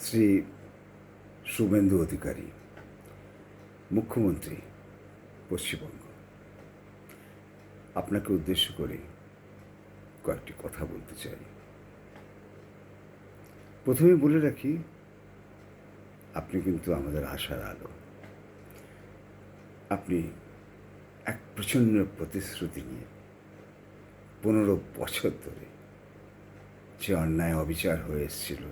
শ্রী শুভেন্দু অধিকারী, মুখ্যমন্ত্রী পশ্চিমবঙ্গ, আপনাকে উদ্দেশ্য করে কয়েকটি কথা বলতে চাই। প্রথমে বলে রাখি, আপনি কিন্তু আমাদের আশার আলো। আপনি এক প্রচণ্ড প্রতিশ্রুতি নিয়ে 15 বছর ধরে যে অন্যায় অবিচার হয়ে এসেছিল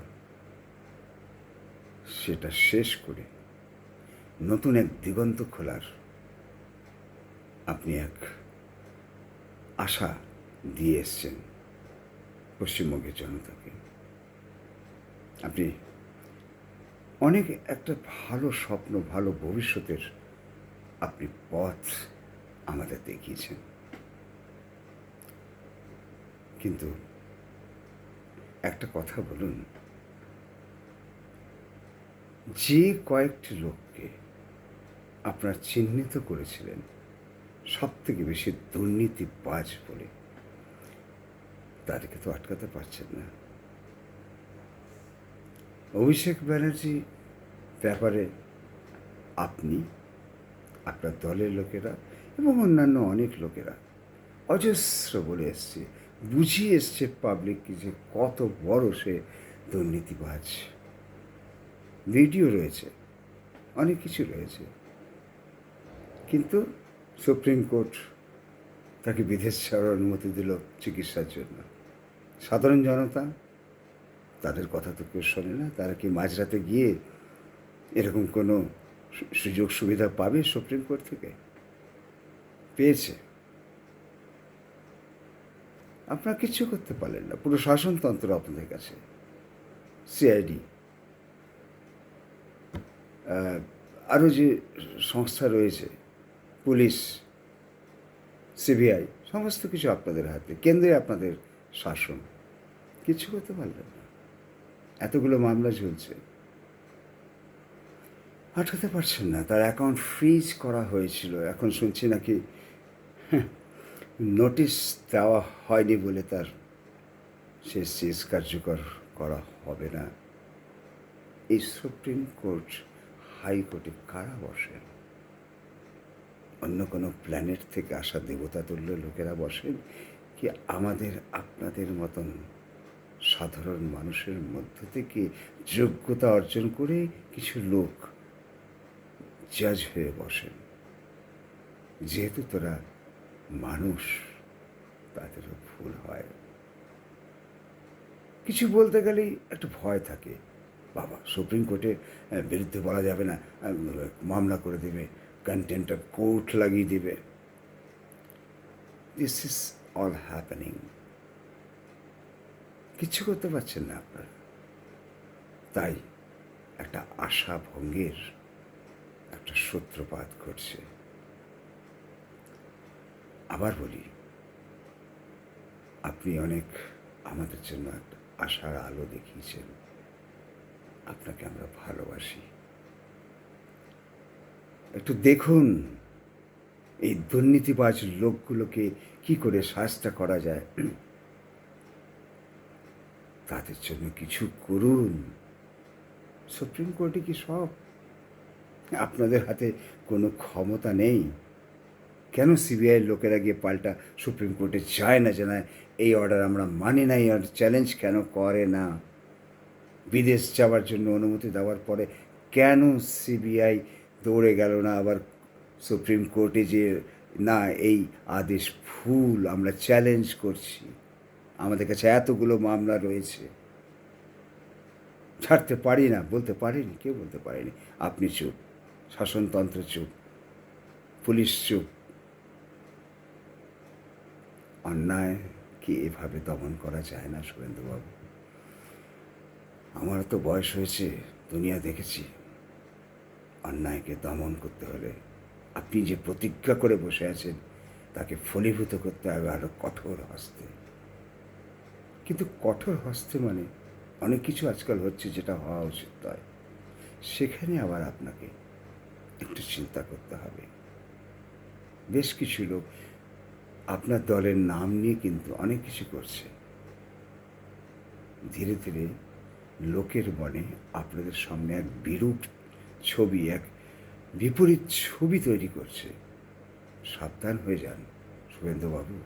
সেটা শেষ করে নতুন এক দিগন্ত খোলার আপনি এক আশা দিয়ে এসছেন পশ্চিমবঙ্গের জনতাকে। আপনি অনেক একটা ভালো স্বপ্ন, ভালো ভবিষ্যতের আপনি পথ আমাদের দেখিয়েছেন। কিন্তু একটা কথা বলুন, যে কয়েকটি লোককে আপনারা চিহ্নিত করেছিলেন সব থেকে বেশি দুর্নীতিবাজ বলে, তাদেরকে তো আটকাতে পারছেন না। অভিষেক ব্যানার্জি ব্যাপারে আপনি, আপনার দলের লোকেরা এবং অন্যান্য অনেক লোকেরা অজস্র বলে এসছে, বুঝিয়ে এসছে পাবলিককে যে কত বড় সে দুর্নীতিবাজ। ভিডিও রয়েছে, অনেক কিছু রয়েছে, কিন্তু সুপ্রিম কোর্ট তাকে বিদেশ যাওয়ার অনুমতি দিল চিকিৎসার জন্য। সাধারণ জনতা, তাদের কথা তো কেউ শোনে না। তারা কি মাঝরাতে গিয়ে এরকম কোনো সুযোগ সুবিধা পাবে সুপ্রিম কোর্ট থেকে? পেয়েছে। আপনারা কিচ্ছু করতে পারলেন না। পুরো শাসনতন্ত্র আপনাদের কাছে। সিআইডি, আরও যে সংস্থা রয়েছে, পুলিশ, সিবিআই, সমস্ত কিছু আপনাদের হাতে। কেন্দ্রে আপনাদের শাসন, কিচ্ছু করতে পারলেন না। এতগুলো মামলা ঝুলছে, আটকাতে পারছেন না। তার অ্যাকাউন্ট ফ্রিজ করা হয়েছিল, এখন শুনছি নাকি নোটিশ দেওয়া হয়নি বলে তার সে সিজ কার্যকর করা হবে না। এই সুপ্রিম কোর্ট, হাইকোর্টে কারা বসেন? অন্য কোনো প্ল্যানেট থেকে আসা দেবতা তুল্য লোকেরা বসেন, কি আমাদের আপনাদের মতন সাধারণ মানুষের মধ্য থেকে যোগ্যতা অর্জন করে কিছু লোক জাজ হয়ে বসেন? যেহেতু তোরা মানুষ, তাদেরও ভুল হয়। কিছু বলতে গেলেই একটা ভয় থাকে, বাবা সুপ্রিম কোর্টে বিরুদ্ধে বলা যাবে না, মামলা করে দেবে, কন্টেম্প্ট অফ কোর্ট লাগিয়ে দেবে। This is all happening. কিচ্ছু করতে পারছেন না আপনারা। তাই একটা আশা ভঙ্গের একটা সূত্রপাত ঘটছে। আবার বলি, আপনি অনেক আমাদের জন্য একটা আশার আলো দেখিয়েছেন। আপনাকে আমরা ভালোবাসি। একটু দেখুন এই দুর্নীতিবাজ লোকগুলোকে কি করে শাস্তি করা যায়, তাদের জন্য কিছু করুন। সুপ্রিম কোর্টে কি সব আপনাদের হাতে কোনো ক্ষমতা নেই? কেন সিবিআইয়ের লোকেরা গিয়ে পাল্টা সুপ্রিম কোর্টে যায় না, জানায় এই অর্ডার আমরা মানি না, এই অর্ডার চ্যালেঞ্জ কেন করে না? বিদেশ যাওয়ার জন্য অনুমতি দেওয়ার পরে কেন সিবিআই দৌড়ে গেল না আবার সুপ্রিম কোর্টে, যে না এই আদেশ ভুল, আমরা চ্যালেঞ্জ করছি, আমাদের কাছে এতগুলো মামলা রয়েছে, ছাড়তে পারি না? বলতে পারেনি, কেউ বলতে পারেনি। আপনি চুপ, শাসনতন্ত্র চুপ, পুলিশ চুপ। অন্যায় কি এভাবে দমন করা যায় না শুভেন্দুবাবু? আমারও তো বয়স হয়েছে, দুনিয়া দেখেছি। অন্যায়কে দমন করতে হলে আপনি যে প্রতিজ্ঞা করে বসে আছেন, তাকে ফলীভূত করতে হবে আরও কঠোর হস্তে। কিন্তু কঠোর হস্তে মানে অনেক কিছু আজকাল হচ্ছে যেটা হওয়া উচিত নয়। সেখানে আবার আপনাকে একটু চিন্তা করতে হবে। বেশ কিছু লোক আপনার দলের নাম নিয়ে কিন্তু অনেক কিছু করছে। ধীরে ধীরে লোকের মনে আপনাদের সামনে এক বিরূপ ছবি, এক বিপরীত ছবি তৈরি করছে। সাবধান হয়ে যান শুভেন্দুবাবু।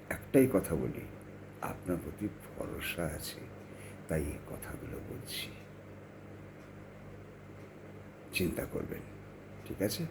একটাই কথা বলি, আপনার প্রতি ভরসা আছে, তাই এই কথাগুলো বলছি। চিন্তা করবেন, ঠিক আছে?